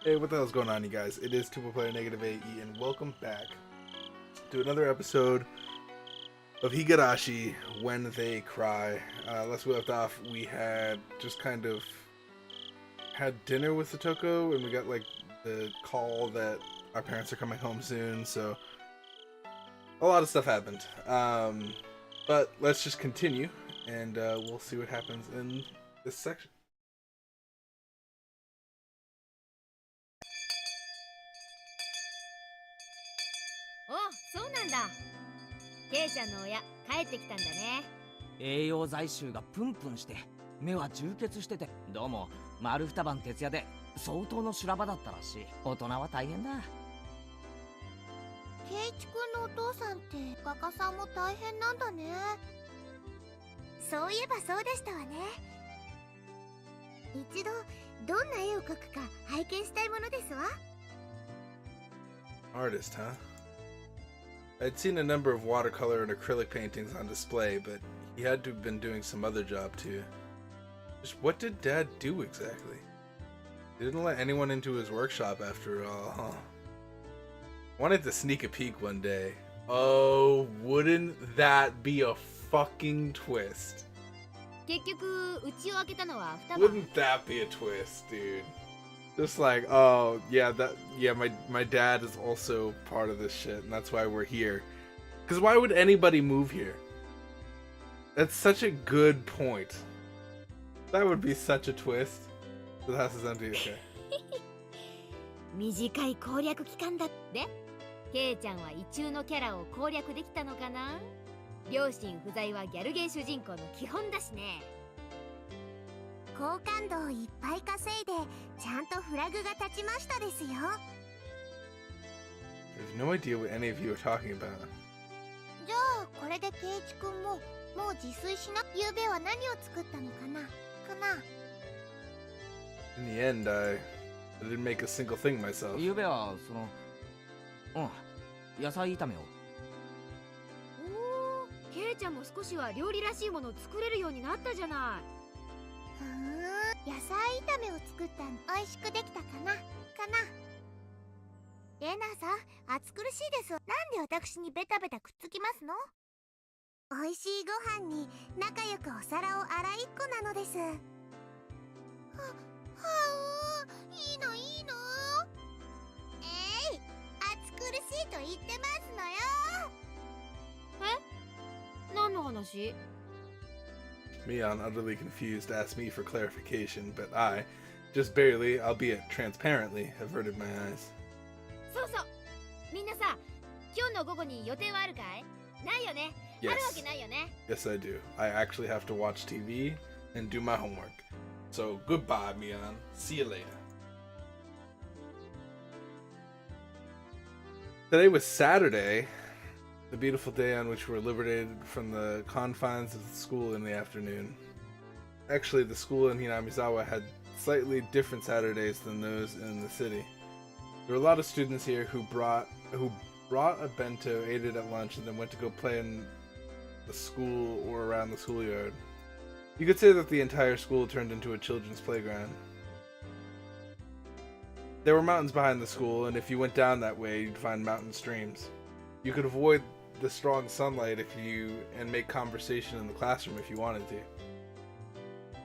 Hey, what the hell's going on, you guys? It is Tuba Player Negative AE, and welcome back to another episode of Higurashi When They Cry. Last we left off, we had just kind of had dinner with Satoko, and we got like the call that our parents are coming home soon, so a lot of stuff happened. But let's just continue, and we'll see what happens in this section. お、そうなんだ。ケイちゃんの親帰ってきたんだね。栄養剤臭がプンプンして目は充血してて、どうも丸二晩徹夜で相当の修羅場だったらしい。大人は大変だ。ケイチ君のお父さんって画家さんも大変なんだね。そういえばそうでしたわね。一度どんな絵を描くか拝見したいものですわ。 Artist, huh? I'd seen a number of watercolor and acrylic paintings on display, but he had to have been doing some other job too. Just what did Dad do exactly? He didn't let anyone into his workshop after all, huh? Wanted to sneak a peek one day. Oh, wouldn't that be a fucking twist? 結局家を開けたのは二晩。 Wouldn't that be a twist, dude? Just like, oh yeah, my dad is also part of this shit, and that's why we're here. Because why would anybody move here? That's such a good point. That would be such a twist. The house is empty. Okay. 短い攻略期間だって。ケイちゃんは異中のキャラを攻略できたのかな。両親不在はギャルゲー主人公の基本だしね。 好感度をいっぱい稼いでちゃんとフラグが立ちましたですよ。 I have no idea what any of you are talking about. じゃあこれでケイチ君ももう自炊しな。ゆうべは何を作ったのかな。In the end, I didn't make a single thing myself. ゆうべは野菜炒めを。おお、ケイちゃんも少しは料理らしいものを作れるようになったじゃない。 野菜炒めを作ったの。美味しくできたかな。レナさん、暑苦しいです。なんで私にベタベタくっつきますの。美味しいご飯に仲良くお皿を洗いっこなのです。いいの。暑苦しいと言ってますのよ。え？何の話？ Mion, utterly confused, asked me for clarification, but I, just barely, albeit transparently, averted my eyes. そうそう。みんなさ、今日の午後に予定はあるかい？ないよね。あるわけないよね。 Yes, I do. I actually have to watch TV and do my homework. So, goodbye, Mion. See you later. Today was Saturday, the beautiful day on which we were liberated from the confines of the school in the afternoon. Actually, the school in Hinamizawa had slightly different Saturdays than those in the city. There were a lot of students here who brought a bento, ate it at lunch, and then went to go play in the school or around the schoolyard. You could say that the entire school turned into a children's playground. There were mountains behind the school, and if you went down that way, you'd find mountain streams. You could avoid the strong sunlight and make conversation in the classroom if you wanted to.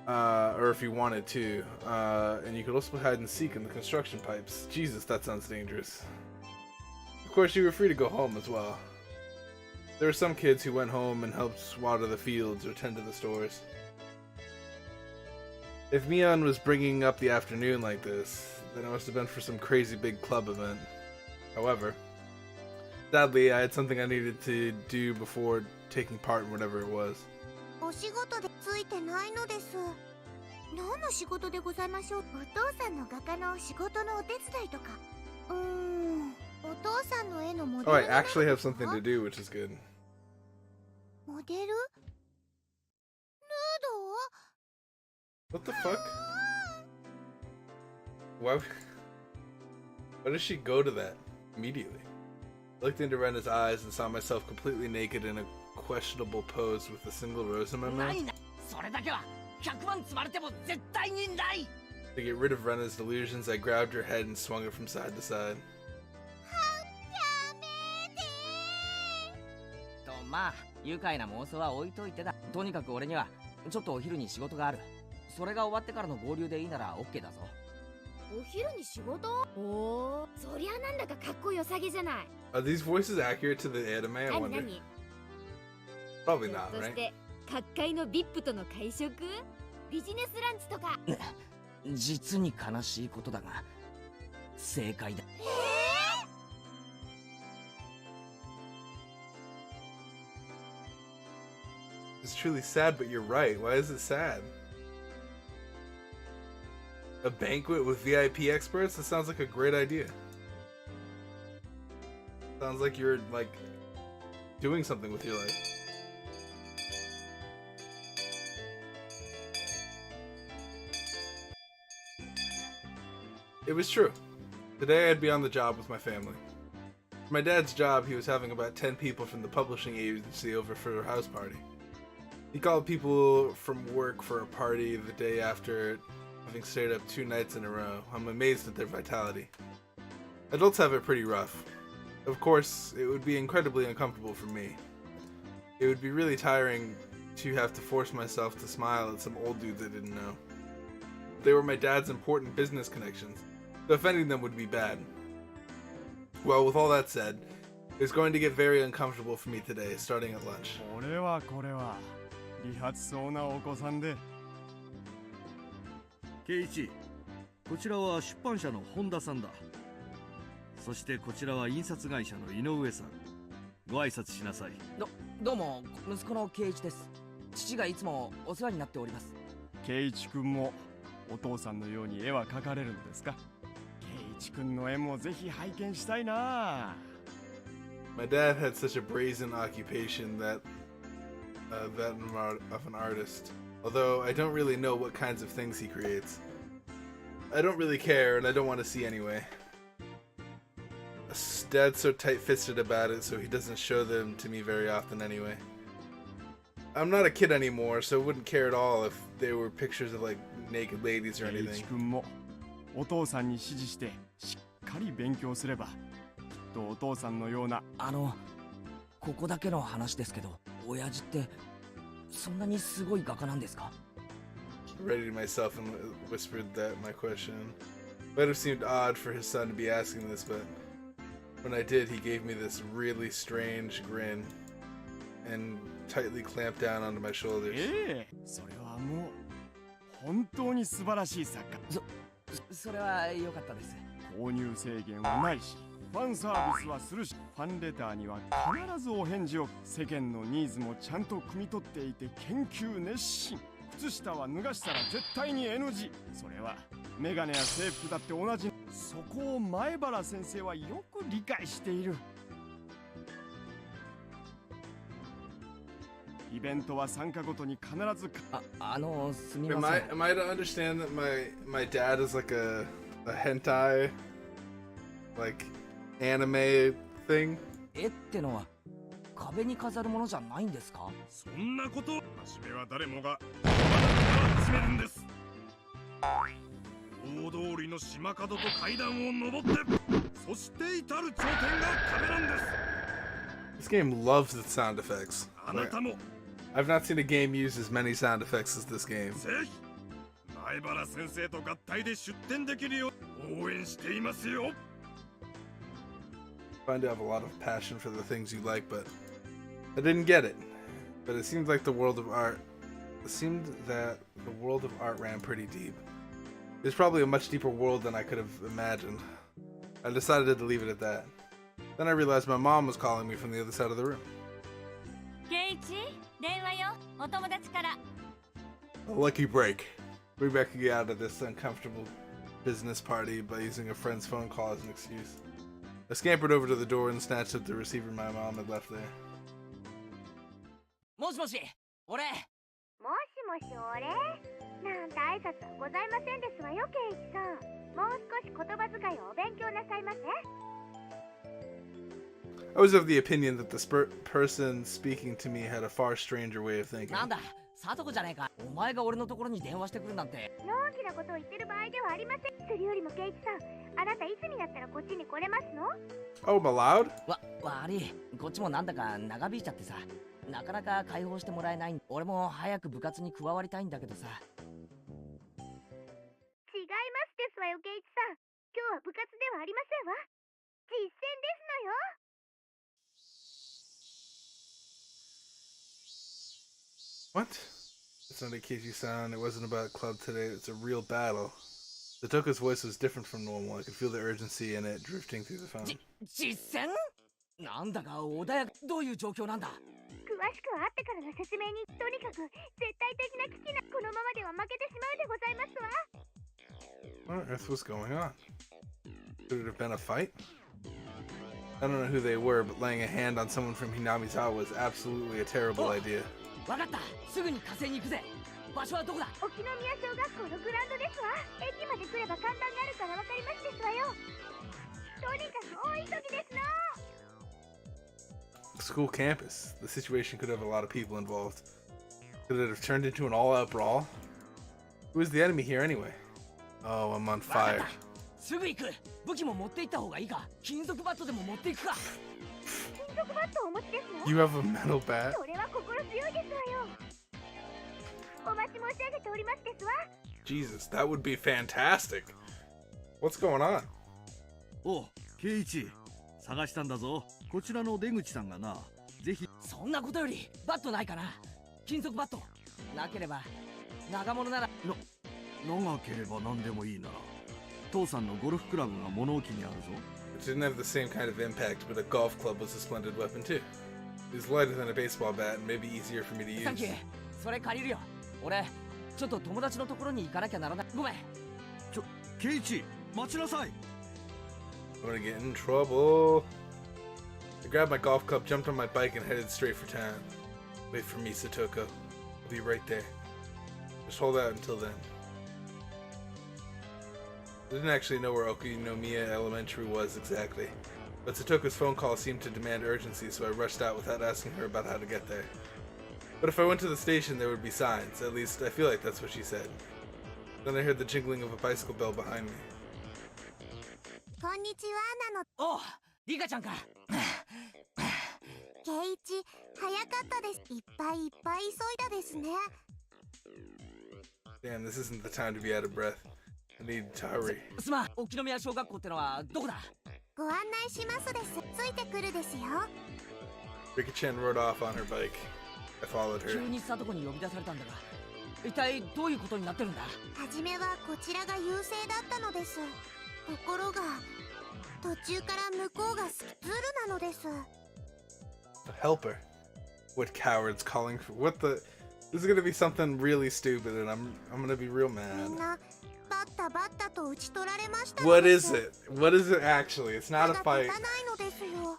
Or if you wanted to. And you could also hide and seek in the construction pipes. Jesus, that sounds dangerous. Of course, you were free to go home as well. There were some kids who went home and helped water the fields or tend to the stores. If Mion was bringing up the afternoon like this, then it must have been for some crazy big club event. However, sadly, I had something I needed to do before taking part in whatever it was. お仕事でついてないのです。何の仕事でございましょう。お父さんの画家の仕事のお手伝いとか。お父さんの絵のモデ Oh, ル I actually have something to do, which is good. モデル？ヌー What the fuck? Why does she go to that immediately? I looked into Rena's eyes and saw myself completely naked in a questionable pose with a single rose in my mouth. それだけは100万積まれても絶対にない。To get rid of Rena's delusions, I grabbed her head and swung it from side to side. やめてとまあ愉快な妄想は置いといてだ。とにかく俺にはちょっとお昼に仕事がある。それが終わってからの合流でいいなら OK だぞ。お昼に仕事？おお、そりゃなんだかかっこよさげじゃない。 Are these voices accurate to the anime? I 何 wonder. 何？ Probably ひょっ not, とし right? て各界の VIP との会食？ビジネスランチとか？実に悲しいことだが正解だ。It's truly sad, but you're right. Why is it sad? A banquet with VIP experts? That sounds like a great idea. Sounds like you're, like, doing something with your life. It was true. Today I'd be on the job with my family. For my dad's job, he was having about 10 people from the publishing agency over for a house party. He called people from work for a party the day after having stayed up 2 nights in a row. I'm amazed at their vitality. Adults have it pretty rough. Of course, it would be incredibly uncomfortable for me. It would be really tiring to have to force myself to smile at some old dudes I didn't know. They were my dad's important business connections, so offending them would be bad. Well, with all that said, it's going to get very uncomfortable for me today, starting at lunch. これは利発そうなお子さんで。圭一、こちらは出版社の本田さんだ。そしてこちらは印刷会社の井上さん。ご挨拶しなさい。どうも息子の圭一です。父がいつもお世話になっております。圭一くんもお父さんのように絵は描かれるのですか？圭一くんの絵もぜひ拝見したいな。My dad had such a brazen occupation that of an artist. Although I don't really know what kinds of things he creates. I don't really care, and I don't want to see anyway. Dad's so tight-fisted about it, so he doesn't show them to me very often anyway. I'm not a kid anymore, so I wouldn't care at all if there were pictures of like naked ladies or 圭一 anything. くんもお父さんに指示してしっかり勉強すれば、きっとお父さんのような。ここだけの話ですけど、親父ってそんなにすごい画家なんですか？ Readied myself and whispered that my question might have seemed odd for his son to be asking this, but when I did, he gave me this really strange grin and tightly clamped down onto my shoulders. それはもう本当に素晴らしい作家。それは良かったです。購入制限はないし、ファンサービスはするし、ファンレターには必ずお返事を。世間のニーズもちゃんと汲み取っていて研究熱心。靴下は脱がしたら絶対に NG。 それはメガネや制服だって同じ。そこを前原先生はよく理解している。イベントは参加ごとに必ず。すみません。Am I to understand that my dad is like a hentai, like anime thing? 絵ってのは壁に飾るものじゃないんですか？そんなこと、初めは誰もが始めるんです。大通りの島角と階段を登って、そして至る頂点が壁なんです。 This game loves its sound effects. あなたも I've not seen a game use as many sound effects as this game. ぜひ前原先生と合体で出展できるよう応援していますよ。Find to have a lot of passion for the things you like, but I didn't get it. But it seemed like the world of art. It seemed that the world of art ran pretty deep. It's probably a much deeper world than I could have imagined. I decided to leave it at that. Then I realized my mom was calling me from the other side of the room. ケイチ、電話よ。お友達から。A lucky break. We back to get out of this uncomfortable business party by using a friend's phone call as an excuse. I scampered over to the door and snatched up the receiver my mom had left there. もしもし、俺。もしもし俺なんて挨拶はございませんですわよ、圭一さん。もう少し言葉遣いをお勉強なさいませ。 I was of the opinion that the person speaking to me had a far stranger way of thinking. なんだ、さとこじゃねえか。お前が俺のところに電話してくるなんて。のんきなことを言ってる場合ではありません。それよりもケイチさん、あなたいつになったらこっちに来れますの？ Oh, I'm allowed? 悪い。こっちもなんだか長引いちゃってさ。なかなか解放してもらえない。俺も早く部活に加わりたいんだけどさ。違いますですわよ、ケイチさん。今日は部活ではありませんわ。実践ですのよ。What? It's not a Keiji-san. It wasn't about club today. It's a real battle. Satoka's voice was different from normal. I could feel the urgency in it drifting through the phone. 実践？なんだか穏やか。どういう状況なんだ？詳しくは会ってからの説明に。とにかく絶対的な危機な。このままでは負けてしまうでございますわ。What on earth was going on? Could it have been a fight? I don't know who they were, but laying a hand on someone from Hinami's house was absolutely a terrible idea. わかった。すぐに火星に行くぜ。場所はどこだ？沖宮小学校のグラウンドですわ。駅まで来れば看板があるからわかりますですわよ。とにかく大急ぎですの。School campus. The situation could have a lot of people involved. Could it have turned into an all-out brawl? Who is the enemy here anyway? Oh, I'm on わかっ fire. た。すぐ行く。武器も持って行った方がいいか。金属バットでも持っていくか。金属バットをお持ちですの？ You have a metal bat? それは心強いですわよ。お待ち申し上げておりますですわ。 Jesus, that would be fantastic. What's going on? おう、ケイイチ。探したんだぞ。こちらの出口さんがな。ぜひ。そんなことよりバットないかな。金属バット。なければ長物なら。長ければ何でもいいなら。父さんのゴルフクラブが物置にあるぞ。It didn't have the same kind of impact, but a golf club was a splendid weapon too. It was lighter than a baseball bat and maybe easier for me to サンキュ use. ー。それ借りるよ。俺ちょっと友達のところに行かなきゃならない。ごめん。ケイイチ、待ちなさい。I'm gonna get in trouble. I grabbed my golf club, jumped on my bike, and headed straight for town. Wait for me, Satoko. I'll be right there. Just hold out until then. I didn't actually know where Okunomiya Elementary was exactly, but Satoko's phone call seemed to demand urgency, so I rushed out without asking her about how to get there. But if I went to the station, there would be signs. At least, I feel like that's what she said. Then I heard the jingling of a bicycle bell behind me. こんにちは。なの。おう、リカちゃんか。ケイイチ、早かったです。いっぱいいっぱい急いだですね。Damn, this isn't the time to be out of breath. I need to hurry. すまん。沖宮小学校ってのはどこだ？ご案内しますです。ついてくるですよ。Rika-chan rode off on her bike. I followed 急 her. に里子に呼び出されたんだが、一体どういうことになってるんだ？はじめはこちらが優勢だったのです。ところが途中から向こうがスツールなのです。 A helper. What cowards calling for what the? This is gonna be something really stupid, and I'm gonna be real み mad. んなバッタバッタと打ち取られました。 What is it? What is it actually? It's not a まだ fight. 立たないのですよ。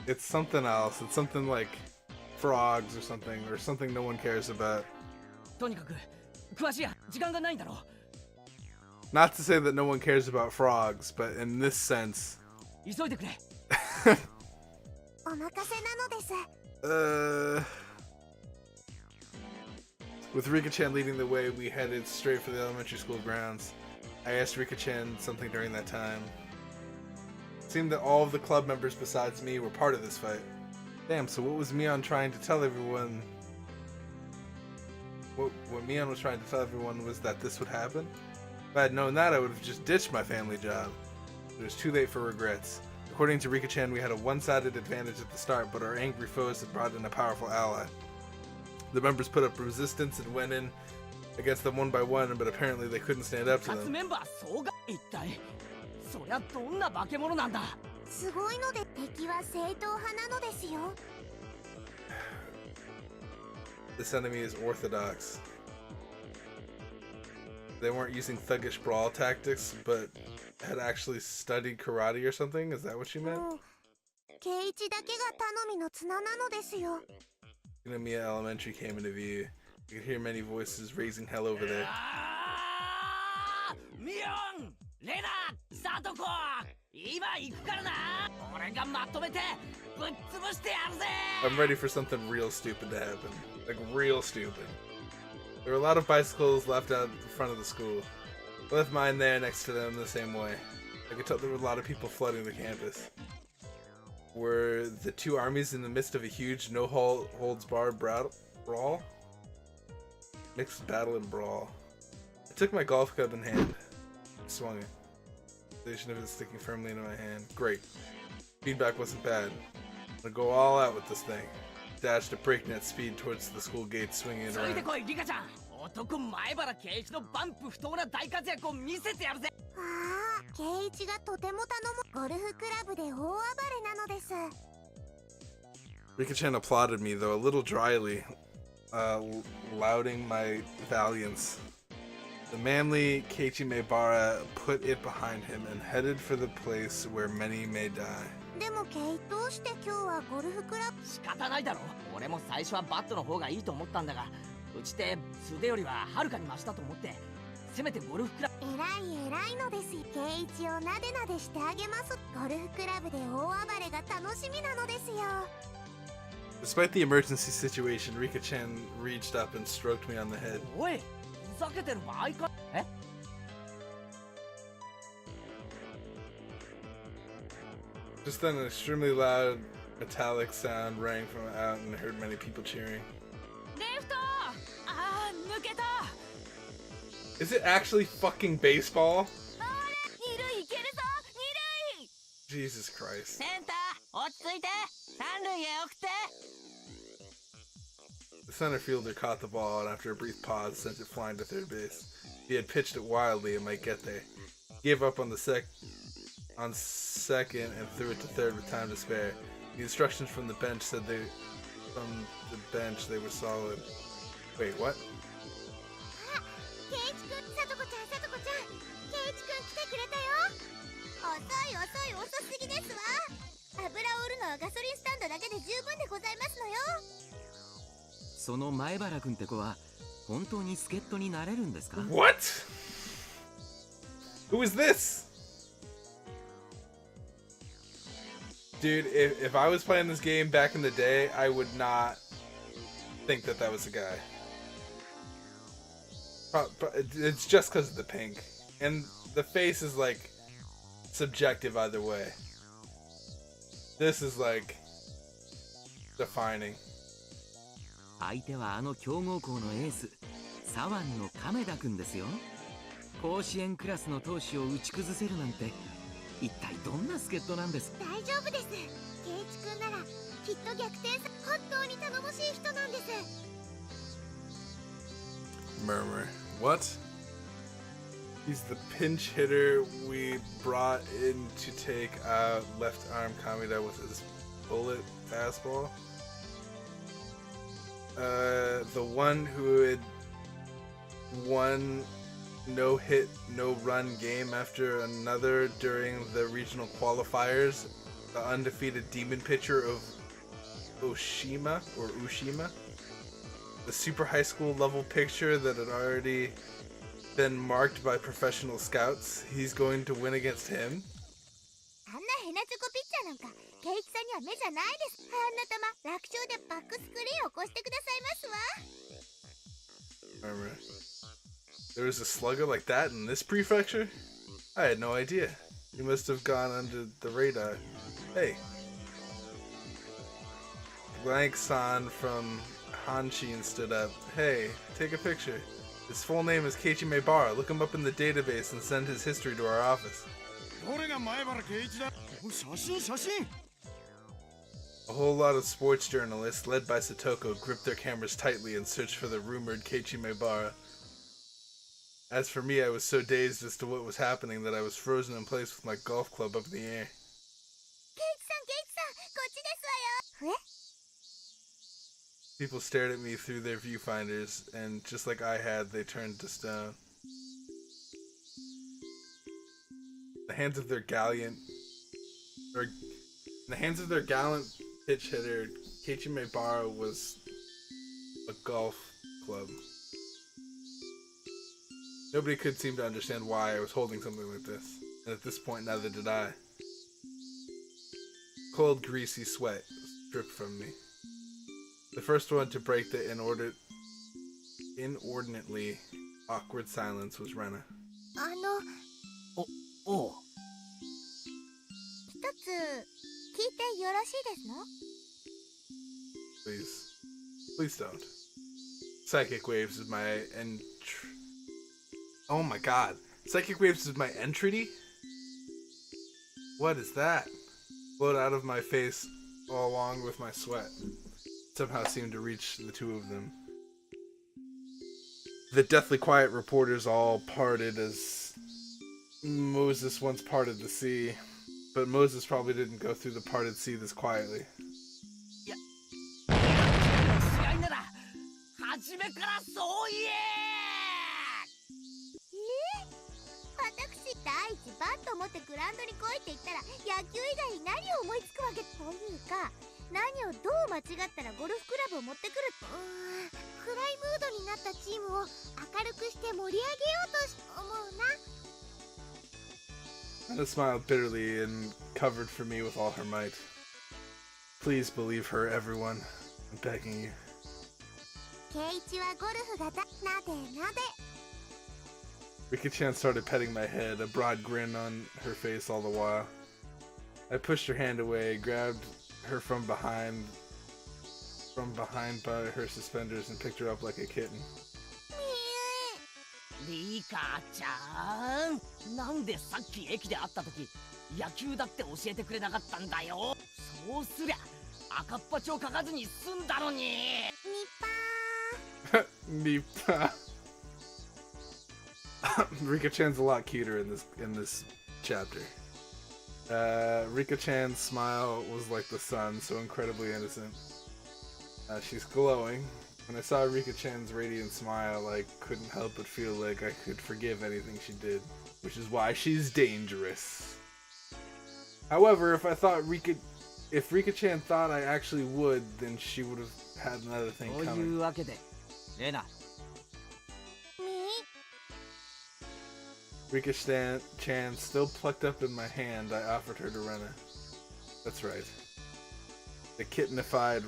It's something else. It's something like frogs or something no one cares about. とにかく詳しいや。時間がないんだろう。 Not to say that no one cares about frogs, but in this sense. 急いでくれ。お任せなのです。 With Rika-chan leading the way, we headed straight for the elementary school grounds. I asked Rika-chan something during that time. It seemed that all of the club members besides me were part of this fight. Damn, so what was Mion trying to tell everyone? What Mion was trying to tell everyone was that this would happen? If I had known that, I would have just ditched my family job. It was too late for regrets. According to Rika-chan, we had a one-sided advantage at the start, but our angry foes had brought in a powerful ally. The members put up resistance and went in against them one by one, but apparently they couldn't stand up to 初 them. メンバー総が一体そりゃどんな化け物なんだ？すごいので敵は正統派なのですよ。 This enemy is orthodox. They weren't using thuggish brawl tactics, but had actually studied karate or something? Is that what she meant? もうケイイチだけが頼みの綱なのですよ。 Shinomiya Elementary came into view. You could hear many voices raising hell over there. ミオン、レナ、サトコ、今行くからな。俺がまとめてぶっ潰してやるぜ。 I'm ready for something real stupid to happen. Like, real stupid. There were a lot of bicycles left out in front of the school. I left mine there next to them the same way. I could tell there were a lot of people flooding the campus. Were the two armies in the midst of a huge no-holds-barred brawl? Mixed battle and brawl. I took my golf club in hand. Swung it. The sensation of it sticking firmly into my hand. Great. Feedback wasn't bad. I'm gonna go all out with this thing. Dashed at breakneck speed towards the school gate, swinging it ついて around. こいリカちゃん。男前原圭一のバンプ不当な大活躍を見せてやるぜ。ああ、圭一がとても頼むゴルフクラブで大暴れなのです。 Rika-chan applauded me, though a little dryly, lauding my valiance. The manly Keiichi Maebara put it behind him and headed for the place where many may die. でも圭一どうして今日はゴルフクラブ？仕方ないだろ。俺も最初はバットの方がいいと思ったんだが、うちって素手よりははるかに増したと思って、せめてゴルフクラブ。偉いのですよ。圭一をなでなでしてあげます。ゴルフクラブで大暴れが楽しみなのですよ。 Despite the emergency situation, Rika-chan reached up and stroked me on the head. おい、ふざけてる場合か。え？ Just then, an extremely loud, metallic sound rang from out and I heard many people cheering. レフト。ああ、抜けた。 Is it actually fucking baseball? 二塁行けるぞ。二塁。 Jesus Christ. センター、落ち着いて。三塁へ送って。 The center fielder caught the ball and after a brief pause sent it flying to third base. He had pitched it wildly and might get there. He gave up on second and threw it to third with time to spare. The instructions from the bench said they were solid. Wait, what? 圭一くん、さとこちゃん、圭一くん来てくれたよ。遅すぎですわ。油を売るのはガソリンスタンドだけで十分でございますのよ。その前原君って子は本当に助っ人になれるんですか？ What? Who is this? Dude, if I was playing this game back in the day, I would not think that was a guy. It's just because of the pink. And the face is like subjective either way. This is like defining. 相手はあの強豪校のエース左腕の亀田君ですよ。甲子園クラスの投手を打ち崩せるなんて一体どんな助っ人なんです？大丈夫です。圭一くんならきっと逆転さ。本当に頼もしい人なんです。 Murmur. What? He's the pinch hitter we brought in to take out left arm Kameda with his bullet fastball. The one who had won no hit, no run game after another during the regional qualifiers. The undefeated demon pitcher of Ushima. The super high school level picture that had already been marked by professional scouts. He's going to win against him. あんなヘナチョコピッチャーなんか圭一さんには目じゃないです。あんな球楽勝でバックスクリーンを越してくださいますわ。 Remember, there was a slugger like that in this prefecture? I had no idea. He must have gone under the radar. Hey. Blank-san from Hanshin stood up. Hey, take a picture. His full name is Keiichi Maebara. Look him up in the database and send his history to our office. どれが前原圭一だ？写真。 A whole lot of sports journalists, led by Satoko, gripped their cameras tightly and searched for the rumored Keiichi Maebara. As for me, I was so dazed as to what was happening that I was frozen in place with my golf club up in the air. 圭一さん、こっちですわよ。 People stared at me through their viewfinders, and just like I had, they turned to stone. In the hands of their gallant pitch hitter, Keiichi Maebara was a golf club. Nobody could seem to understand why I was holding something like this, and at this point neither did I. Cold, greasy sweat dripped from me. The first one to break the inordinately awkward silence was Rena. おう。一つ聞いてよろしいですの？ Please don't. Psychic waves is my Oh my god. Psychic waves is my entreaty? What is that? Flowed out of my face along with my sweat. Somehow seemed to reach the two of them. The deathly quiet reporters all parted as Moses once parted the sea, but Moses probably didn't go through the parted sea this quietly. 試合なら初めからそう言私第一バット持ってグラウンドに来いって言ったら野球以外に何を思いつくわけというか、何をどう間違ったらゴルフクラブを持ってくる。暗いムードになったチームを明るくして盛り上げようと思うな。Anna smiled bitterly and covered for me with all her might. Please believe her, everyone. I'm begging you. ケイイチはゴルフがなでなで。 Rika-chan started petting my head, a broad grin on her face all the while. I pushed her hand away, grabbed her from behind by her suspenders and picked her up like a kitten. え。リカちゃん、なんでさっき駅で会った時野球だって教えてくれなかったんだよ。そうすりゃ赤っ端を書かずに済んだのに。ニパ Nipa. Rika-chan's a lot cuter in this chapter. Rika-chan's smile was like the sun, so incredibly innocent. She's glowing. When I saw Rika-chan's radiant smile, I couldn't help but feel like I could forgive anything she did, which is why she's dangerous. However, if Rika-chan thought I actually would, then she would have had another thing とい coming. うわけで、レナ、 Rika-chan still plucked up in my hand, I offered her to Rena. That's right. The kittenified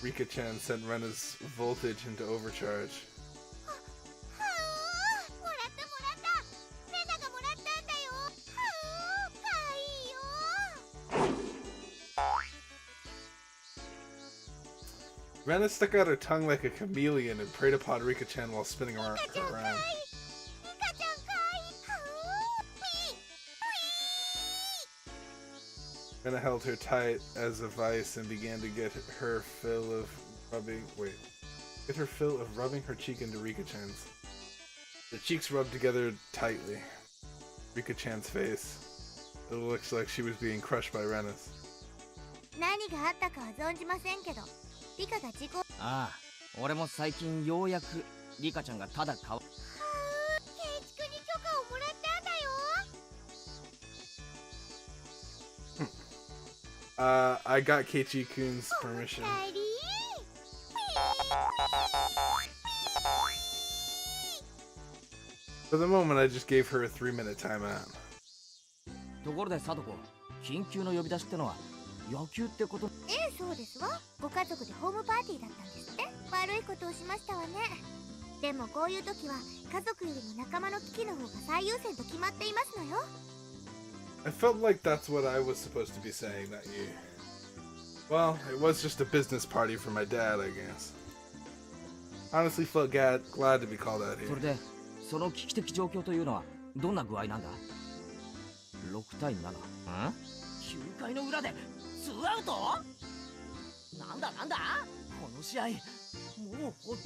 Rika-chan sent Rena's voltage into overcharge. もらったもらった。レナがもらったんだよ。かわいいよ。 Rena stuck out her tongue like a chameleon and preyed upon Rika-chan while spinning her リカちゃんかわいい。 around. リカちゃんかわいい。Rena held her tight as a vice and began to get her fill of rubbing her cheek into Rika-chan's. The cheeks rubbed together tightly. Rika-chan's face. It looks like she was being crushed by Rena's. 何があったかは存じませんけど、リカが事故。ああ、俺も最近ようやくリカちゃんがただ顔。ケイイチ君に許可をもらったんだよ。 I got Keiichi-kun's permission. おかえり。 For the moment, I just gave her a 3-minute timeout. ところでサトコ、緊急の呼び出しってのは野球ってこと？ええ、そうですわ。ご家族でホームパーティーだったんですって。悪いことをしましたわね。でもこういう時は家族よりも仲間の危機の方が最優先と決まっていますのよ。 I felt like that's what I was supposed to be saying, not you. Well, it was just a business party for my dad, I guess. Honestly felt glad to be called out そ here. れでその危機的状況というのはどんな具合なんだ？6対7。9回の裏でツーアウト？なんだなんだ？この試合もう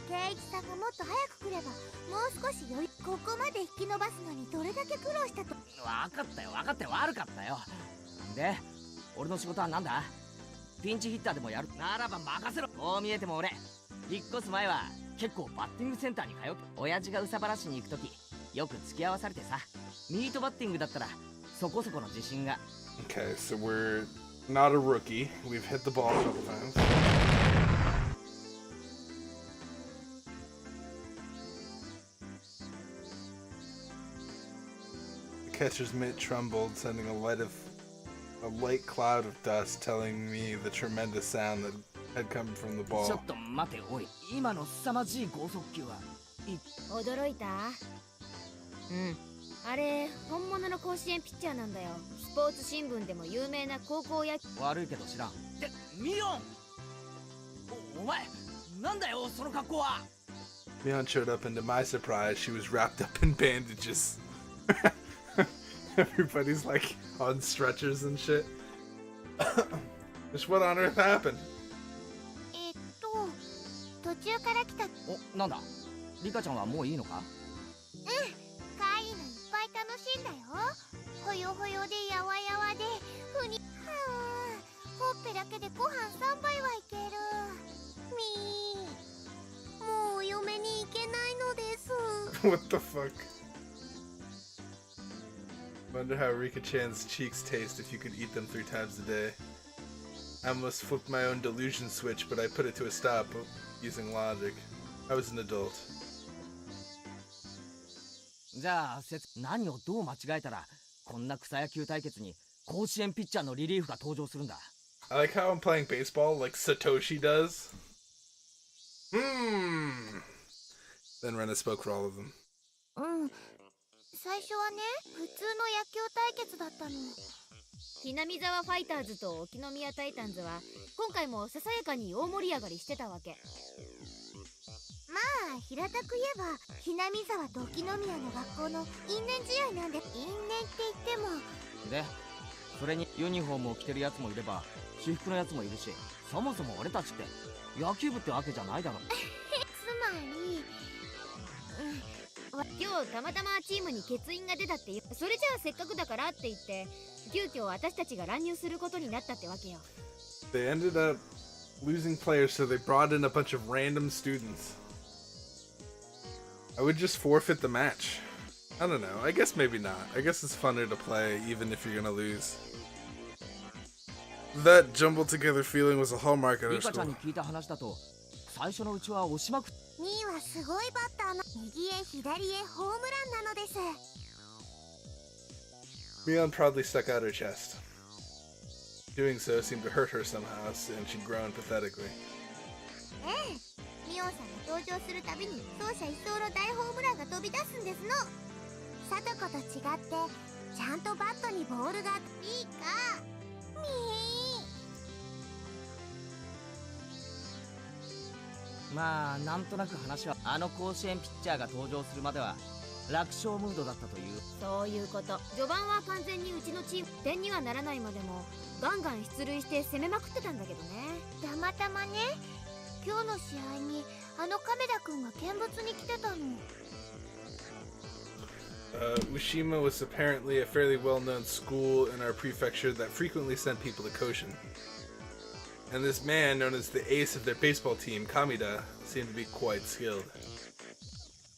ケイイチさんがもっと早く来ればもう少し余裕。ここまで引き伸ばすのにどれだけ苦労したと。分かったよ分かったよ、悪かったよ。で俺の仕事はなんだ？ピンチヒッターでもやるならば任せろ。こう見えても俺引っ越す前は結構バッティングセンターに通って、親父が憂さ晴らしに行く時よく付き合わされてさ、ミートバッティングだったらそこそこの自信が。 Okay, so we're not a rookie. We've hit the ball a couple times. The catcher's mitt trembled, sending a light cloud of dust, telling me the tremendous sound that Head coming from the ち ball. ょっと待ておい、今の凄まじい剛速球は驚いた？うん、あれ本物の甲子園ピッチャーなんだよ。スポーツ新聞でも有名な高校野球。悪いけど知らん。で、ミオン、お前なんだよその格好は。 Mion showed up, and to my surprise, she was wrapped up in bandages. Everybody's like on stretchers and shit. Just what on earth happened? 途中から来た。お、なんだリカちゃんはもういいのか。可愛いのいっぱい楽しんだよ。ほよほよでやわやわでふにほっぺだけでご飯3杯はいける。もうお嫁に行けないのです。What the fuck? Wonder how Rika-chan's cheeks taste if you could eat them 3 times a day. I almost flipped my own delusion switch, but I put it to a stop using logic. I was an adult. じゃあ何をどう間違えたらこんな草野球対決に甲子園ピッチャーのリリーフが登場するんだ。 I like how I'm playing baseball like Satoshi does. Then Rena spoke for all of them. 最初はね、普通の野球対決だったの。ひなみ沢ファイターズと沖宮タイタンズは今回もささやかに大盛り上がりしてたわけ。まあ平たく言えばひなみ沢と沖宮の学校の因縁試合なんで、因縁って言っても。で、それにユニフォームを着てるやつもいれば私服のやつもいるし、そもそも俺たちって野球部ってわけじゃないだろ。つまり今日たまたまチームに欠員が出たっていう。それじゃあせっかくだからって言って急遽私たちが乱入することになったってわけよ。 They ended up losing players, so they brought in a bunch of random students. I would just forfeit the match. I don't know. I guess maybe not. I guess it's funner to play even if you're gonna lose. That jumbled together feeling was a hallmark at リ our カちゃん school. に聞いた話だと最初のうちは押しまくっ。ミーはすごいバッターの右へ左へホームランなのです。 Mion proudly stuck out her chest. Doing so seemed to hurt her somehow, and she groaned pathetically. ミオンさんが登場するたびに走者一掃の大ホームランが飛び出すんですの。さとこと違ってちゃんとバットにボールがいいかミまあなんとなく話はあの甲子園ピッチャーが登場するまでは楽勝ムードだったという。そういうこと。序盤は完全にうちのチーム点にはならないまでもガンガン出塁して攻めまくってたんだけどね。たまたまね、今日の試合にあの亀田くんが見物に来てたの。Ushima was apparently a fairly well-known school in our prefecture that frequently sent people to Koshin. And this man, known as the ace of their baseball team, Kamida, seemed to be quite skilled.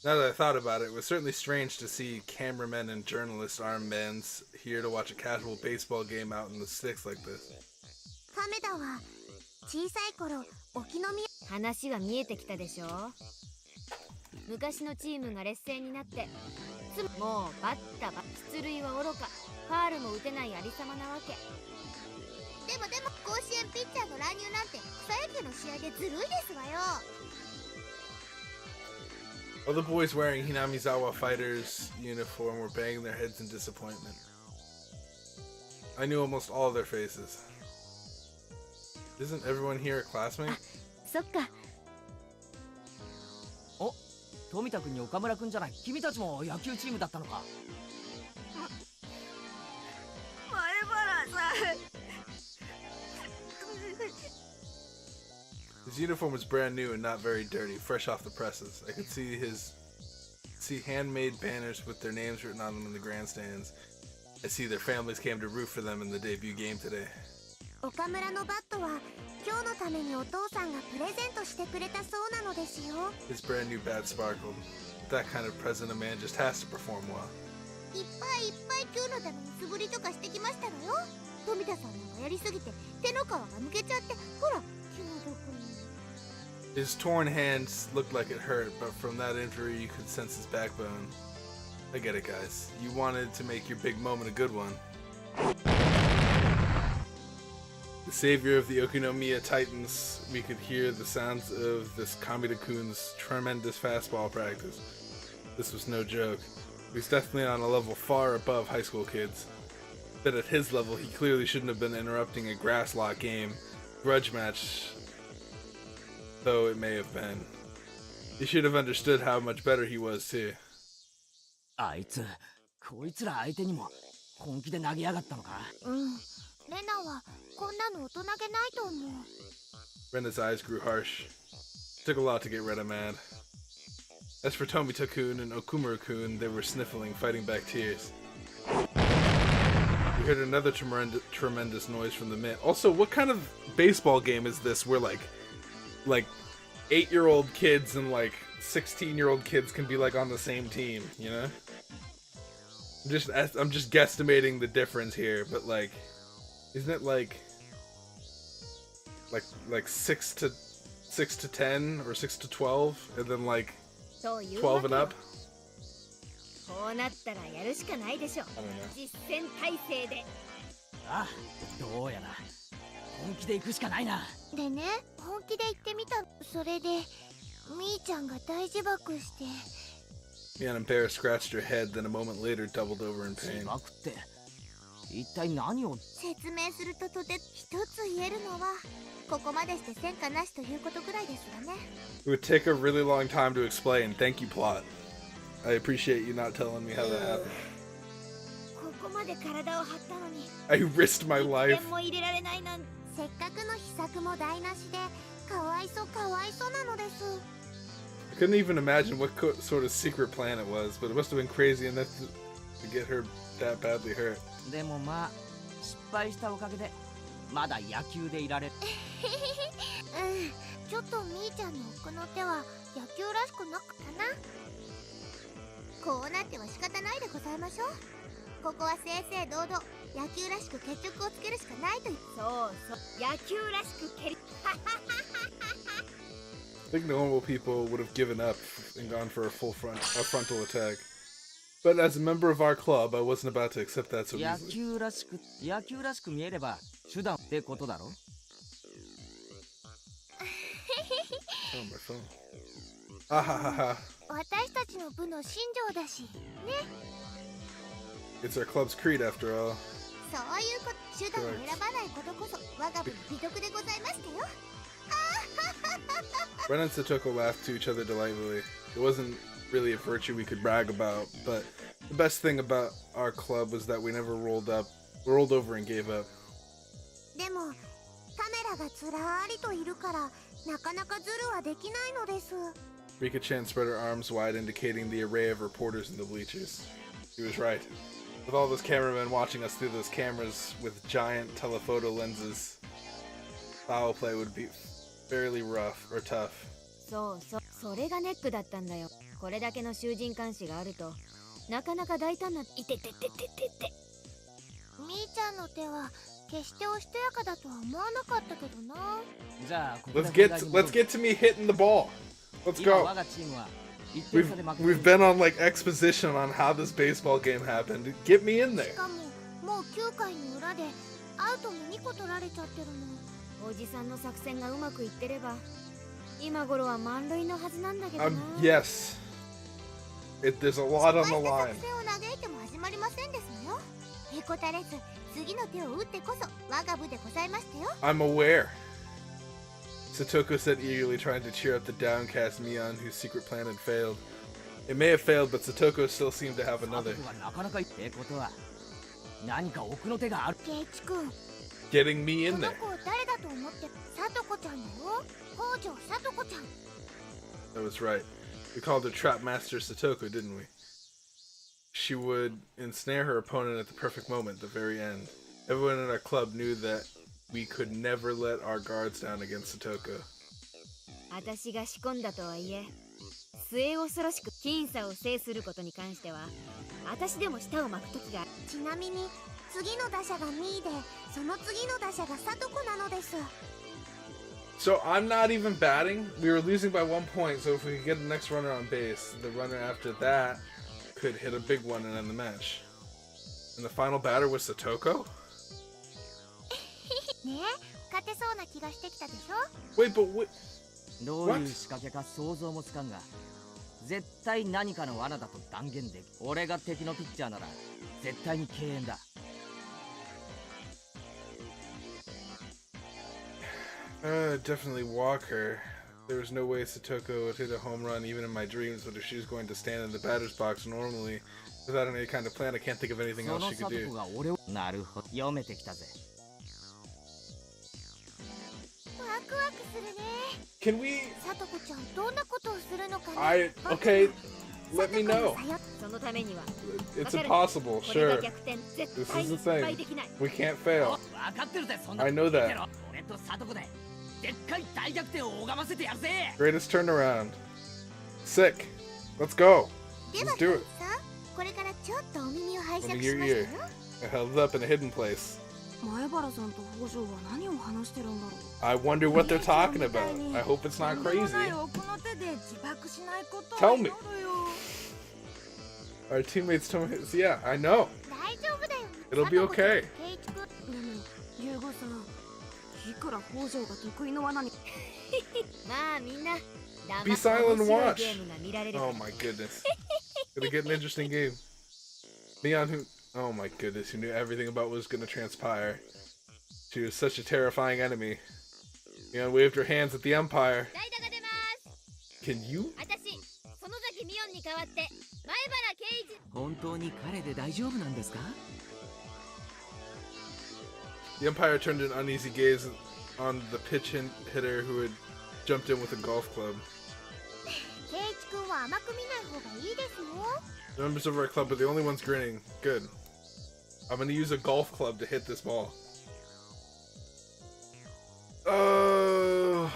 Now that I thought about it, it was certainly strange to see cameramen and journalists armbands here to watch a casual baseball game out in the sticks like this. 亀田は小さい頃沖宮。話は見えてきたでしょ。昔のチームが劣勢になってもうバッタバ出塁はおろかファールも打てないありさまなわけ。でも甲子園ピッチャーの乱入なんて草野球の試合でずるいですわよ。 All the boys wearing Hinamizawa Fighters uniform were banging their heads in disappointment. I knew almost all their faces. Isn't everyone here a classmate? そっか。お、富田君に岡村君じゃない。君たちも野球チームだったのか。前原さん。 His uniform was brand new and not very dirty, fresh off the presses. I could see handmade banners with their names written on them in the grandstands. I see their families came to root for them in the debut game today. 岡村のバットは今日のためにお父さんがプレゼントしてくれたそうなのですよ。 His brand new bat sparkled. With that kind of present, a man just has to perform well. いっぱい今日のために素振りとかしてきましたのよ。富田さんなんかやりすぎて手の皮がむけちゃって、ほら気の毒に。 His torn hands looked like it hurt, but from that injury you could sense his backbone. I get it, guys. You wanted to make your big moment a good one. The savior of the Okinomiya Titans, we could hear the sounds of this Kamida-kun's tremendous fastball practice. This was no joke. He was definitely on a level far above high school kids. But at his level, he clearly shouldn't have been interrupting a grass lot game, grudge match, though it may have been. He should have understood how much better he was too. あいつこいつら相手にも本気で投げやがったのか。レナはこんなの大人げないと思う。 Rena's eyes grew harsh. Took a lot to get Rena mad. As for Tomita-kun and Okumura-kun, they were sniffling, fighting back tears. We heard another tremendous noise from the mitt. Also, what kind of baseball game is this where like 8-year-old kids and like 16-year-old kids can be like on the same team, you know? I'm just guesstimating the difference here, but like, isn't it like 6 to 10 or 6 to 12 and then like 12 and up? こうなったらやるしかないでしょ。 I don't know. 実戦態勢で。ああ、どうやら本気で行くしかないな。でね、本気で言ってみた。それでみーちゃんが大自爆して。 Mian Bear scratched her head, then a moment later doubled over in 自 pain. 爆って一体何を。説明すると一つ言えるのはここまでして戦果なしということぐらいですわね。 It would take a really long time to explain. Thank you, plot. I appreciate you not telling me how that happened. ここまで体を張ったのに。 I risked my 一 life. 点も入れられないなんて。せっかくの秘策も台無しでかわいそうなのです。 I couldn't even imagine what sort of secret plan it was, but it must have been crazy enough to get her that badly hurt. でもまあ失敗したおかげでまだ野球でいられる。ちょっとみーちゃんの奥の手は野球らしくなかったな。こうなっては仕方ないでございましょう。ここは正々堂々野球らしく決着をつけるしかないと。そうそう、野球らしく蹴り。 I think normal people would have given up and gone for a frontal attack. But as a member of our club, I wasn't about to accept that so 野 easily. 球らしく見えれば手段ってことだろ。 Oh, my phone. Ah ha ha ha. 私たちの部の信条だしね。 It's our club's creed after all. そういう手段を選ばないことこそ我が部の美徳でございましたよ。 Ren and Satoko laughed to each other delightfully. It wasn't really a virtue we could brag about, but the best thing about our club was that we never rolled over and gave up. でもカメラがずらーりといるからなかなかズルはできないのです。 Rika-chan spread her arms wide, indicating the array of reporters in the bleachers. He was right. With all those cameramen watching us through those cameras with giant telephoto lenses, foul play would be fairly rough or tough. そうそう、それがネックだったんだよ。これだけの囚人監視があるとなかなか大胆な。いてててててて。みーちゃんの手は決しておしとやかだとは思わなかったけどな。じゃあここで Let's get to me hitting the ball. Let's 今 go. 我がチームは1点差で負けてい We've る。 been on like exposition on how this baseball game happened. Get me in し there. かももう9回の裏でアウトも2個取られちゃってるの。おじさんの作戦がうまくいってれば今頃は満塁のはずなんだけどな。Yes. There's a lot on 失 the 敗 line. した作戦を嘆いても始まりませんですのよ。へこたれず次の手を打ってこそ我が部でございましたよ。 I'm aware. Satoko said eagerly, trying to cheer up the downcast Mion, whose secret plan had failed. It may have failed, but Satoko still seemed to have 佐 another. 藤がなかなかいいってことは何か奥の手がある。ケイチ君、 Getting me こ in の there. 子を誰だと思ってさとこちゃんだよ。北条さとこちゃん。 That was right. We called her Trap Master Satoko, didn't we? She would ensnare her opponent at the perfect moment, the very end. Everyone in our club knew that we could never let our guards down against Satoko. 私が仕込んだとはいえ末恐ろしく僅差を制することに関しては私でも舌を巻く時が。ちなみに次の打者がミーでその次の打者がさとこなのです。 So I'm not even batting. We were losing by 1 point, so if we could get the next runner on base, the runner after that could hit a big one and end the match. And the final batter was Satoko? ねえ、勝てそうな気がしてきたでしょ。 Wait, but what? どういう仕掛けか想像もつかんが、絶対何かの罠だと断言でき、俺が敵のピッチャーなら絶対に敬遠だ。Definitely Walker. There was no way Satoko would hit a home run even in my dreams, but if she was going to stand in the batter's box normally without any kind of plan, I can't think of anything そ else の she サ could トコ do. が俺を、なるほど、読めてきたぜ。ワクワクするね。 Can we? さとこちゃんどんなことをするのかな。 Okay, let me さと know. このさよそのためには It's impossible, これが sure. 逆転 This 絶対 is に the 失敗 thing. できない。 We can't お fail. 分かってるぜ、そんな I know that. 見てろ俺とサトコででっかい大逆転を拝ませてやるぜ。 Greatest turnaround. Sick. Let's go. では Let's ケ do イ it. チさん、これからちょっとお耳を拝借 Let me し hear ま your した ear. よ。 I held it up in a hidden place. 前原さんと北条は何を話してるんだろう。 I wonder what they're talking about. I hope it's not とんでもない crazy. 奥の手で自爆しないことを Tell 祈 me. るよ。 Our teammates told me. Yeah, I know. 大丈夫だよ。 It'll be さとこちゃん okay. ケイチ君、でもユーゴさん、いくら北条が得意の罠にまあみんな Be 黙って silent and 面白い watch. ゲームが見られる。 Oh my goodness. Gonna get an interesting game. Neon, who? Oh my goodness, who knew everything about what was gonna transpire. She was such a terrifying enemy. Neon waved her hands at the Empire. 代打が出ます。 Can you? 私、園崎美音に代わって前原圭一。本当に彼で大丈夫なんですか？ The Empire turned an uneasy gaze on the hitter who had jumped in with a golf club. ケイチ君は甘く見ない方がいいですよ。 The members of our club are the only ones grinning. Good. I'm gonna use a golf club to hit this ball. Oh,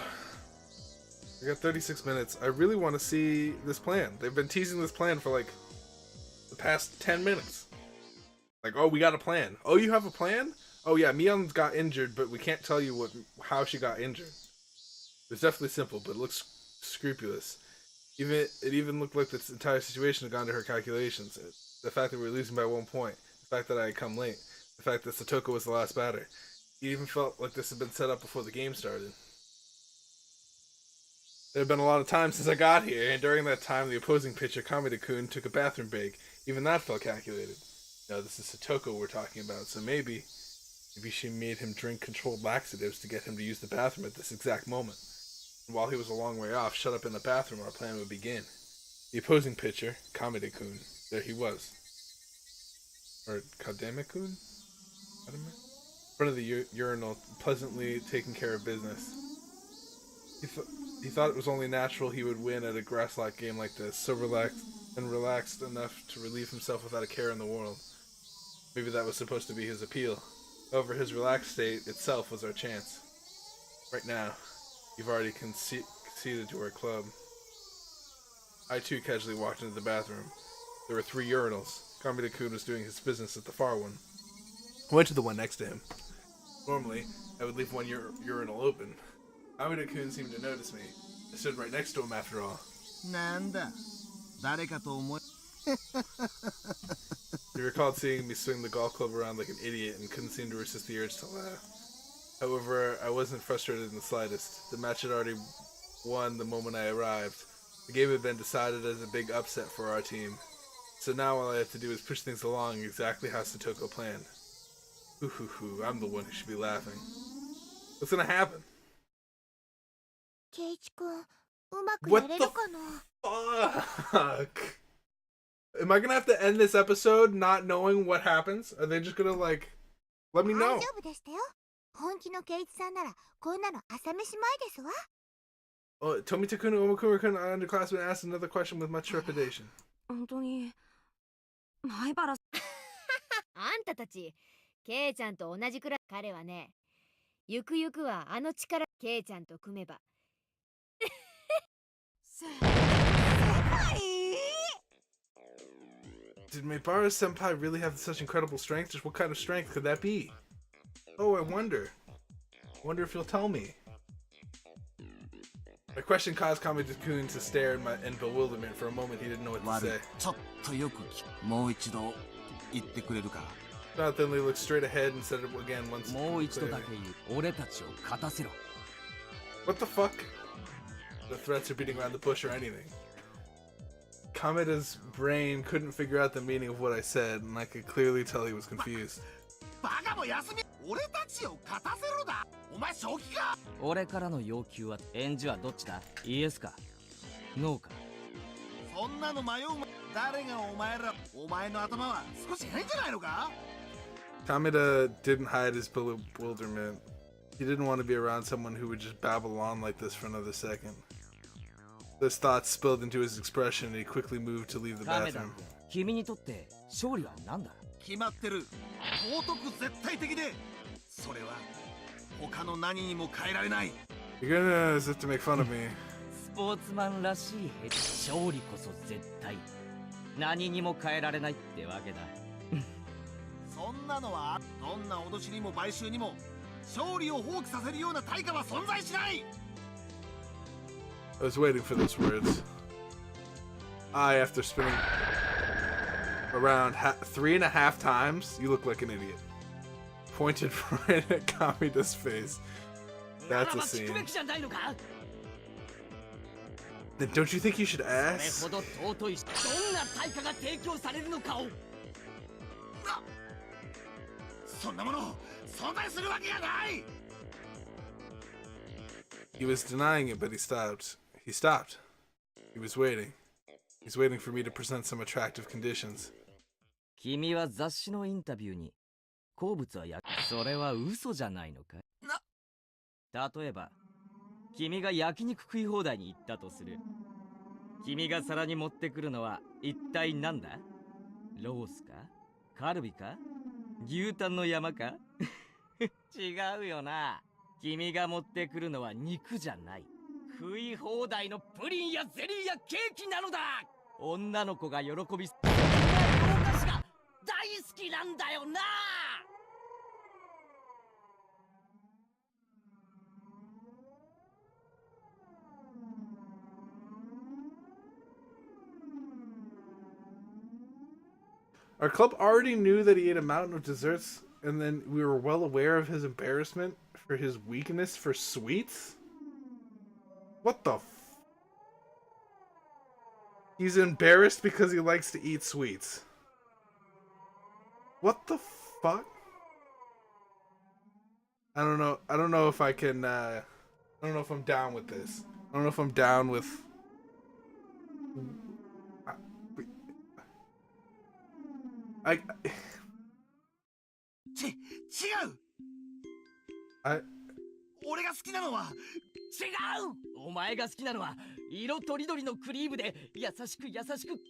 I got 36 minutes. I really want to see this plan. They've been teasing this plan for like the past 10 minutes. Like, oh, we got a plan. Oh, you have a plan? Oh yeah, Mion's got injured, but we can't tell you how she got injured. It's definitely simple, but it looks scrupulous. It even looked like this entire situation had gone to her calculations. The fact that we were losing by 1 point, the fact that I had come late, the fact that Satoko was the last batter. It even felt like this had been set up before the game started. There had been a lot of time since I got here, and during that time, the opposing pitcher, Kameda-kun, took a bathroom break. Even that felt calculated. Now, this is Satoko we're talking about, so maybe she made him drink controlled laxatives to get him to use the bathroom at this exact moment. And while he was a long way off, shut up in the bathroom, our plan would begin. The opposing pitcher, Kameda-kun, there he was. Or Kademe-kun? In front of the urinal, pleasantly taking care of business. He thought it was only natural he would win at a grass-like game like this, so relaxed enough to relieve himself without a care in the world. Maybe that was supposed to be his appeal. However, his relaxed state itself was our chance. Right now, you've already conceded to our club. I too casually walked into the bathroom. There were 3 urinals. Kameda-kun was doing his business at the far one. I went to the one next to him. Normally, I would leave one urinal open. Kameda-kun seemed to notice me. I stood right next to him after all. なんだ誰かと思い He recalled seeing me swing the golf club around like an idiot and couldn't seem to resist the urge to laugh. However, I wasn't frustrated in the slightest. The match had already won the moment I arrived. The game had been decided as a big upset for our team. So now all I have to do is push things along exactly how Satoko planned. Hoo, I'm the one who should be laughing. What's gonna happen? ケイチ君、うまく What や the れるかな。 fuck? Am I gonna have to end this episode not knowing what happens? Are they just gonna like let me 大 know? 丈夫でしたよ。本気のケイチさんならこんなの朝飯前ですわ。 Oh, Tomi-takun and Omakura-kun, our underclassmen, asked another question with much trepidation. 本当に前原さあんたたち、ケイちゃんと同じくらい。彼はね、ゆくゆくはあの力、ケイちゃんと組めば。Did Meibara Senpai really have such incredible strength? Just what kind of strength could that be? Oh, I wonder. Wonder if you'll tell me. My question caused Kameda-kun to stare in bewilderment. For a moment, he didn't know what to 悪い say. ちょっとよく聞くもう一度言ってくれるか Then they looked straight ahead and said it again once. もう一度 clearly. だけ言う。俺たちを勝たせろ。 What the fuck? The threats are beating around the bush or anything. Kameda's brain couldn't figure out the meaning of what I said, and I could clearly tell he was confused. バカも休み俺たちを勝たせろだお前正気か俺からの要求は返事はどっちだ？イエスかノーか。そんなの迷う誰がお前の頭は少し変じゃないのか Kameda didn't hide his bewilderment. He didn't want to be around someone who would just babble on like this for another second. Those thoughts spilled into his expression, and he quickly moved to leave the カメダ bathroom. 君にとって勝利は何だ？決まってる尊く絶対的でそれは他の何にも変えられない You're gonna as if to make fun of me. スポーツマンらしい勝利こそ絶対何にも変えられないってわけだそんなのはどんな脅しにも買収にも勝利を放棄させるような対価は存在しない I was waiting for those words. After spinning around 3.5 times, you look like an idiot. Pointed right at Kameda's face. That's a scene. Then don't you think you should それ ask? ほど尊いどんな対価が提供されるのかをそんなもの存在するわけがない He was denying it, but he stopped. He stopped. He was waiting. He's waiting for me to present some attractive conditions. 君は雑誌のインタビューに好物はそれは嘘じゃないのかい例えば君が焼肉食い放題に行ったとする君が皿に持ってくるのは一体何だロースかカルビか牛タンの山か違うよな君が持ってくるのは肉じゃない食い放題のプリンやゼリーやケーキなのだ女の子が喜びそんな洋菓子が大好きなんだよなOur club already knew that he ate a mountain of desserts, and then we were well aware of his embarrassment for his weakness for sweets? What the He's embarrassed because he likes to eat sweets. What the fuck? I don't know if I can, I don't know if I'm down with this. I don't know if I'm down with... I 違う俺が好きなのは違うお前が好きなのは色とりどりのクリームで優しく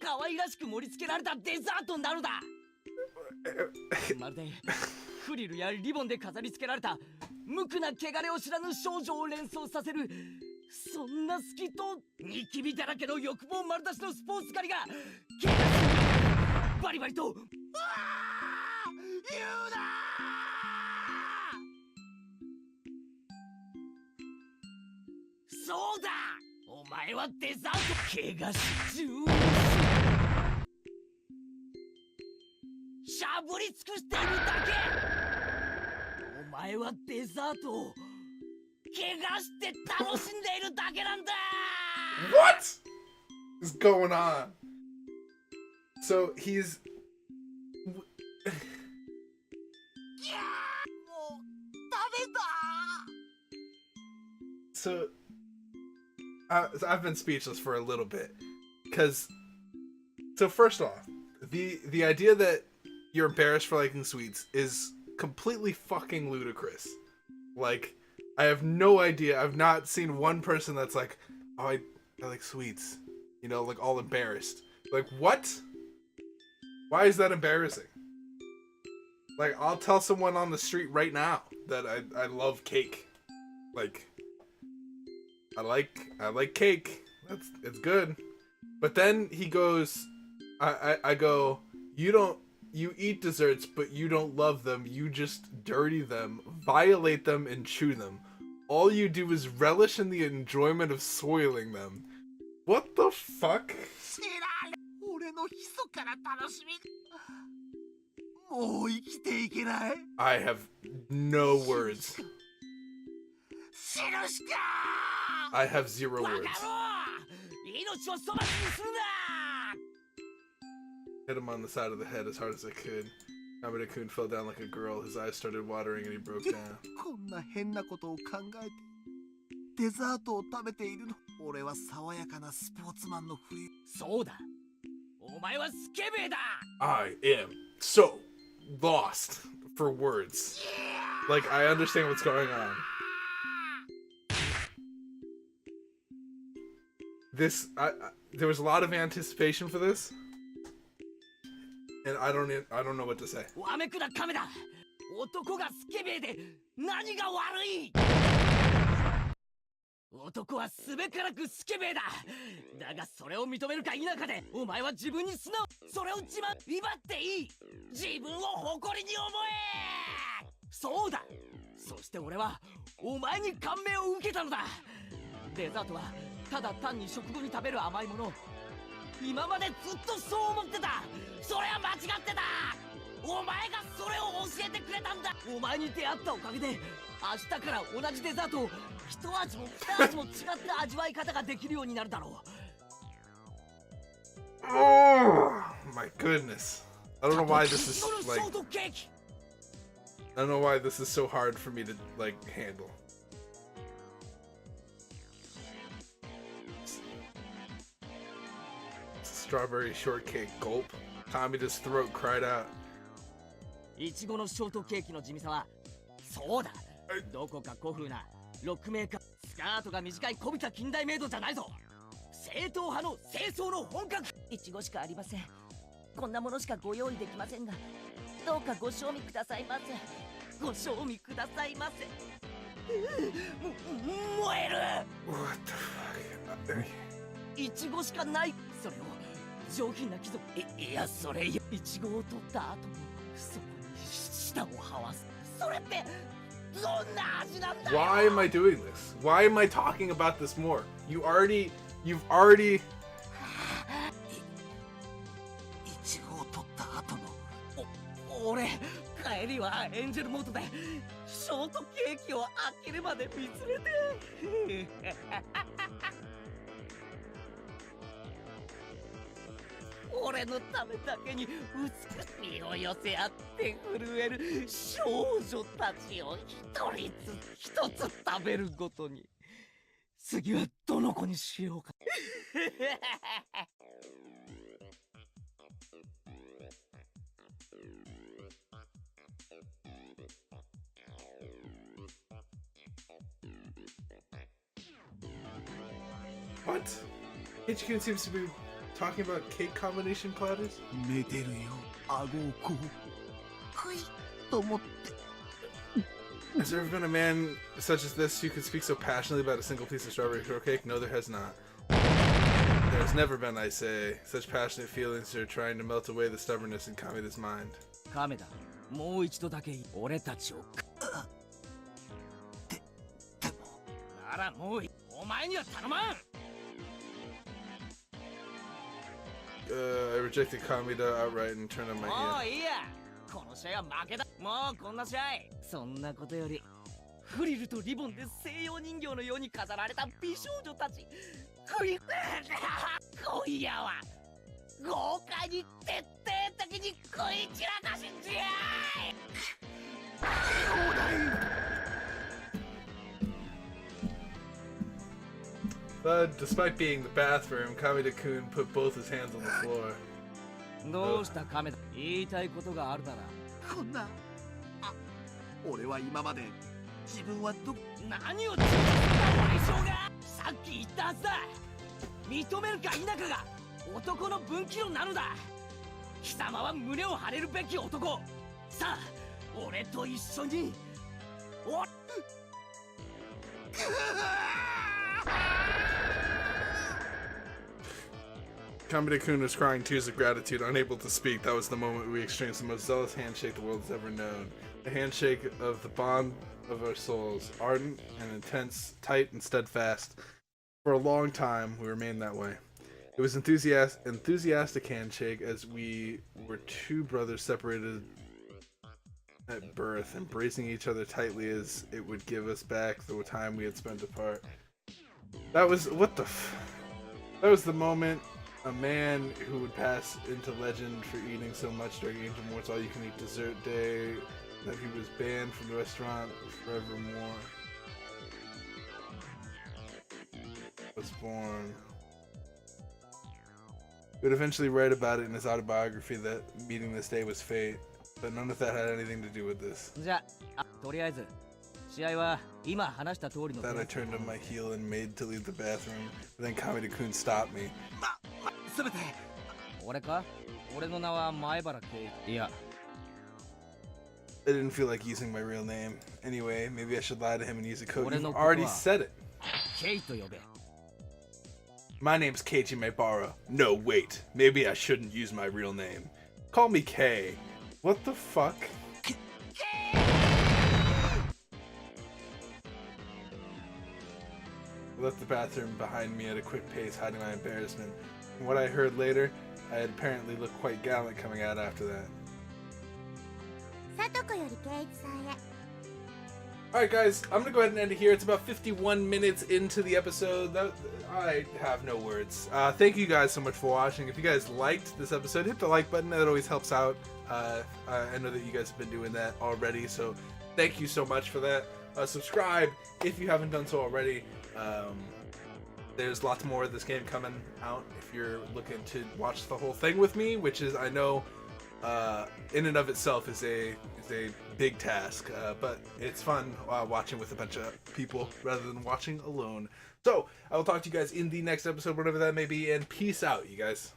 可愛らしく盛り付けられたデザートなのだまるでフリルやリボンで飾り付けられた無垢な汚れを知らぬ少女を連想させるそんな好きとニキビだらけの欲望丸出しのスポーツ狩りがバリバリと言うなそうだお前はデザート怪我し中しゃぶり尽くしているだけお前はデザートを怪我して楽しんでいるだけなんだ What is going on? So he's... So I've been speechless for a little bit, because so first off, the idea that you're embarrassed for liking sweets is completely fucking ludicrous. Like, I have no idea. I've not seen one person that's like, oh, I like sweets, you know, like all embarrassed. Like, what? Why is that embarrassing? Like, I'll tell someone on the street right now that I love cake. Like, I like cake. It's good. But then he goes, I go, you eat desserts, but you don't love them. You just dirty them, violate them, and chew them. All you do is relish in the enjoyment of soiling them. What the fuck? 俺の密かな楽しみもう生きていけない。 I have no words. 死ぬしか I have zero バカ words. 野郎命を粗末にするな Hit him on the side of the head as hard as I could. Kamida-kun fell down like a girl. His eyes started watering and he broke down. こんな変なことを考えてデザートを食べているの。俺は爽やかなスポーツマンのふり。そうだお前はスケベだ I am so lost for words. Like, I understand what's going on. There was a lot of anticipation for this, and I don't know what to say. わめくな亀だ男がスケベで何が悪い男はすべからくスケベだだがそれを認めるか否かでお前は自分に素直それを自慢威張っていい自分を誇りに思えそうだそして俺はお前に感銘を受けたのだデザートはただ単に食後に食べる甘いもの今までずっとそう思ってたそれは間違ってたお前がそれを教えてくれたんだお前に出会ったおかげで明日から同じデザートを一味も二味も違った味わい方ができるようになるだろう Oh my goodness! I don't know why this is その like. ショートケーキ I don't know why this is so hard for me to like handle. Strawberry shortcake gulp. Kamida's throat cried out. いちごのショートケーキの地味さはそうだどこか古風なロックメーカースカートが短いこびた近代メイドじゃないぞ正統派の清掃の本格いちごしかありませんこんなものしかご用意できませんがどうかご賞味くださいませご賞味くださいませ燃える What the fuck? いちごしかないそれを上品な貴族いやそれよいちごを取った後もそこに舌を這わすそれってどんな味なんだよ Why am I doing this? Why am I talking about this more? You've already. いちごを取った後の俺帰りはエンジェルモードでショートケーキを開けるまで見つめて俺のためだけに美しみを寄せ合って震える少女たちを一人ずつ一つ食べるごとに次はどの子にしようかWhat? Ichikun seems to be talking about cake combination platters. 寝てるよ顎をこうクイッと思って Has there ever been a man such as this who could speak so passionately about a single piece of strawberry shortcake? No, there has not. There has never been, I say. Such passionate feelings are trying to melt away the stubbornness in Kamida's mind. カメだもう一度だけ俺たちをでもならもうお前には頼まん I rejected Kamida outright and turned on my も hand. ういいやこの試合は負けだもうこんな試合そんなことよりフリルとリボンで西洋人形のように飾られた美少女たち今夜は豪華に徹底的に食い散らかしんじゃい But despite being the bathroom, Kamida-kun put both his hands on the floor. どうしたカメだ言いたいことがあるならこんな俺は今まで自分は何を注意した賠償がさっき言ったはずだ認めるか否かが男の分岐路なのだ貴様は胸を張れるべき男さあ俺と一緒におKamida-kun was crying tears of gratitude, unable to speak. That was the moment we exchanged the most zealous handshake the world has ever known. The handshake of the bond of our souls, ardent and intense, tight and steadfast. For a long time, we remained that way. It was enthusiastic handshake as we were two brothers separated at birth, embracing each other tightly as it would give us back the time we had spent apart. That was that was the moment a man who would pass into legend for eating so much during Angel Mort's all-you-can-eat dessert day that he was banned from the restaurant forevermore was born. He would eventually write about it in his autobiography that meeting this day was fate, but none of that had anything to do with this. じゃあ、とりあえず試合は今話した通りの That I turned on my heel and made to leave the bathroom, but then Kameda-kun stopped me. せめて俺か俺の名は前原圭いや I didn't feel like using my real name. Anyway, maybe I should lie to him and use a code. You've 俺のことは already said it. ケイと呼べ My name's Keiichi Maebara. No, wait. Maybe I shouldn't use my real name. Call me Kei. What the fuck? I left the bathroom behind me at a quick pace, hiding my embarrassment. From what I heard later, I had apparently looked quite gallant coming out after that. さとこより圭一さんへ Alright guys, I'm gonna go ahead and end it here. It's about 51 minutes into the episode. I have no words. Thank you guys so much for watching. If you guys liked this episode, hit the like button. That always helps out. I know that you guys have been doing that already, so thank you so much for that. Subscribe if you haven't done so already. There's lots more of this game coming out if you're looking to watch the whole thing with me, which is, I know, in and of itself is a big task, but it's fun watching with a bunch of people rather than watching alone. So I will talk to you guys in the next episode, whatever that may be, and peace out, you guys.